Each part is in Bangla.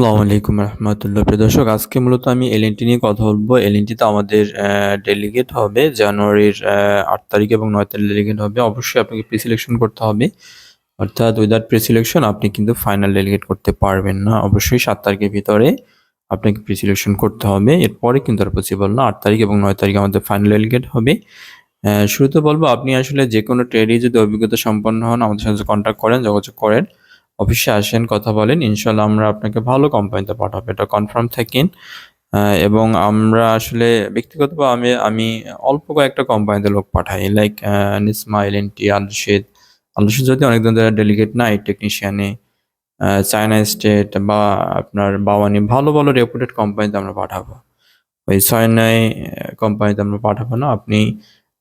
আসসালামু আলাইকুম রহমতুল্লাহ। প্রিয় দর্শক, আজকে মূলত আমি এলএনটি নিয়ে কথা বলবো। এলএনটিতে আমাদের ডেলিগেট হবে জানুয়ারির ৮ তারিখ এবং ৯ তারিখ ডেলিগেট হবে। অবশ্যই আপনাকে প্রি সিলেকশন করতে হবে, অর্থাৎ উইদাউট প্রি সিলেকশন আপনি কিন্তু ফাইনাল ডেলিগেট করতে পারবেন না। অবশ্যই ৭ তারিখের ভিতরে আপনাকে প্রি সিলেকশন করতে হবে, এরপরে কিন্তু আর পসিবল না। ৮ তারিখ এবং ৯ তারিখ আমাদের ফাইনাল ডেলিগেট হবে। শুরুতে বলবো, আপনি আসলে যে কোনো ট্রেডে যদি অভিজ্ঞতা সম্পন্ন হন আমাদের সাথে কন্ট্যাক্ট করেন, যোগাযোগ করেন, অফিসে আসেন, কথা বলেন, ইনশাল্লাহ আমরা আপনাকে ভালো কোম্পানিতে পাঠাবো, এটা কনফার্ম থাকেন। এবং আমরা আসলে ব্যক্তিগতভাবে আমি অল্প কয়েকটা কোম্পানিতে লোক পাঠাই, লাইক নিসমা, এলএনটি, আল রশিদ যদি অনেক দিন ধরে ডেলিগেট নাই টেকনিশিয়ানে, চায়না স্টেট বা আপনার বাওয়ানি, ভালো ভালো রেপুটেড কোম্পানিতে আমরা পাঠাবো। ওই ৬-৯ কোম্পানিতে আমরা পাঠাবো না।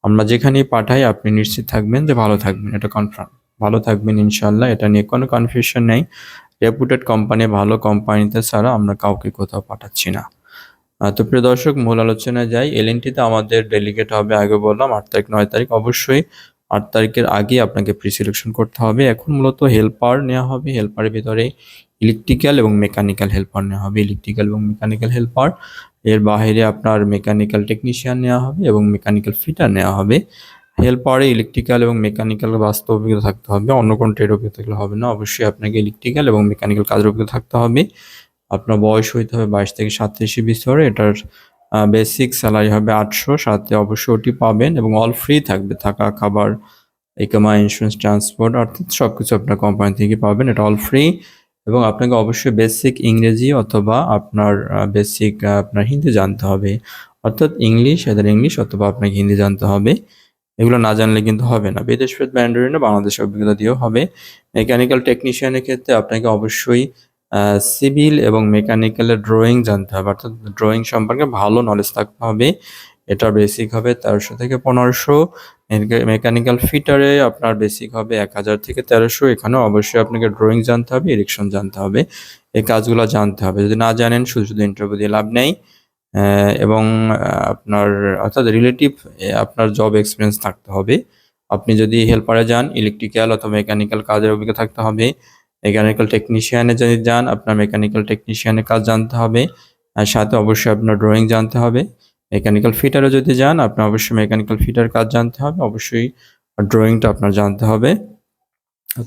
আমরা যেখানেই পাঠাই আপনি নিশ্চিত থাকবেন যে ভালো থাকবেন, এটা কনফার্ম। ভালো থাকবেন ইনশাল্লাহ, এটা নিয়ে কোনো কনফিউশন নেই। রেপুটেড কোম্পানি, ভালো কোম্পানিতে ছাড়া আমরা কাউকে কোথাও পাঠাচ্ছি না। তো প্রিয় দর্শক, মূল আলোচনায় যাই। এলএনটিতে আমাদের ডেলিগেট হবে, আগে বললাম ৮ তারিখ ৯ তারিখ। অবশ্যই ৮ তারিখের আগে আপনাকে প্রি সিলেকশন করতে হবে। এখন মূলত হেল্পার নেওয়া হবে। হেল্পারের ভিতরে ইলেকট্রিক্যাল এবং মেকানিক্যাল হেল্পার নেওয়া হবে। ইলেকট্রিক্যাল এবং মেকানিক্যাল হেল্পার, এর বাইরে আপনার মেকানিক্যাল টেকনিশিয়ান নেওয়া হবে এবং মেকানিক্যাল ফিটার নেওয়া হবে। হেল্পারে ইলেকট্রিক্যাল এবং মেকানিক্যাল বাস্তব অভিজ্ঞতা থাকতে হবে, অন্য কোনো ট্রেড অভিজ্ঞতা থাকলে হবে না। অবশ্যই আপনাকে ইলেকট্রিক্যাল এবং মেকানিক্যাল কাজের অভিজ্ঞতা থাকতে হবে। আপনার বয়স হইতে হবে ২২ থেকে ৩৭ বছর। এটার বেসিক স্যালারি হবে ৮০০, সাথে অবশ্যই ওটি পাবেন এবং অল ফ্রি থাকবে, থাকা, খাবার, ইকামা, ইন্স্যুরেন্স, ট্রান্সপোর্ট, অর্থাৎ সবকিছু আপনার কোম্পানি থেকে পাবেন, এটা অল ফ্রি। এবং আপনাকে অবশ্যই বেসিক ইংরেজি অথবা আপনার বেসিক আপনার হিন্দি জানতে হবে, অর্থাৎ ইংলিশ অথবা আপনাকে হিন্দি জানতে হবে। এগুলো না জানলে কিন্তু হবে না। বিদেশ ফেরত ম্যান্ডারিনে বাংলাদেশের অভিজ্ঞতা দিয়েও হবে। মেকানিক্যাল টেকনিশিয়ানের ক্ষেত্রে আপনাকে অবশ্যই সিভিল এবং মেকানিক্যালের ড্রয়িং জানতে হবে, অর্থাৎ ড্রয়িং সম্পর্কে ভালো নলেজ থাকতে হবে। এটা বেসিক হবে ১৩০০ থেকে ১৫০০। মেকানিক্যাল ফিটারে আপনার বেসিক হবে ১০০০ থেকে ১৩০০। এখানেও অবশ্যই আপনাকে ড্রয়িং জানতে হবে, ইরেকশন জানতে হবে, এই কাজগুলো জানতে হবে। যদি না জানেন শুধু শুধু ইন্টারভিউ দিয়ে লাভ নেই। এবং আপনার অর্থাৎ রিলেটিভ আপনার জব এক্সপিরিয়েন্স থাকতে হবে। আপনি যদি হেল্পারে যান, ইলেকট্রিক্যাল অথবা মেকানিক্যাল কাজের অভিজ্ঞতা থাকতে হবে। মেকানিক্যাল টেকনিশিয়ানে যদি যান, আপনার মেকানিক্যাল টেকনিশিয়ানের কাজ জানতে হবে, আর সাথে অবশ্যই আপনার ড্রয়িং জানতে হবে। মেকানিক্যাল ফিটারে যদি যান, আপনার অবশ্যই মেকানিক্যাল ফিটার কাজ জানতে হবে, অবশ্যই ড্রয়িংটা আপনার জানতে হবে।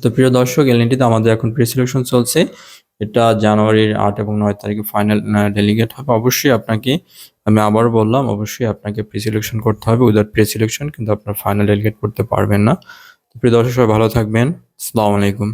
তো প্রিয় দর্শক, এলএনটিতে আমাদের এখন প্রি সিলেকশন চলছে। এটা জানুয়ারির ৮ এবং ৯ তারিখে ফাইনাল ডেলিগেট হবে। অবশ্যই আপনাকে, আমি আবারও বললাম, অবশ্যই আপনাকে প্রি সিলেকশন করতে হবে। উইদাউট প্রি সিলেকশন কিন্তু আপনার ফাইনাল ডেলিগেট করতে পারবেন না। তো প্রিয় দর্শক, সবাই ভালো থাকবেন। আসসালামু আলাইকুম।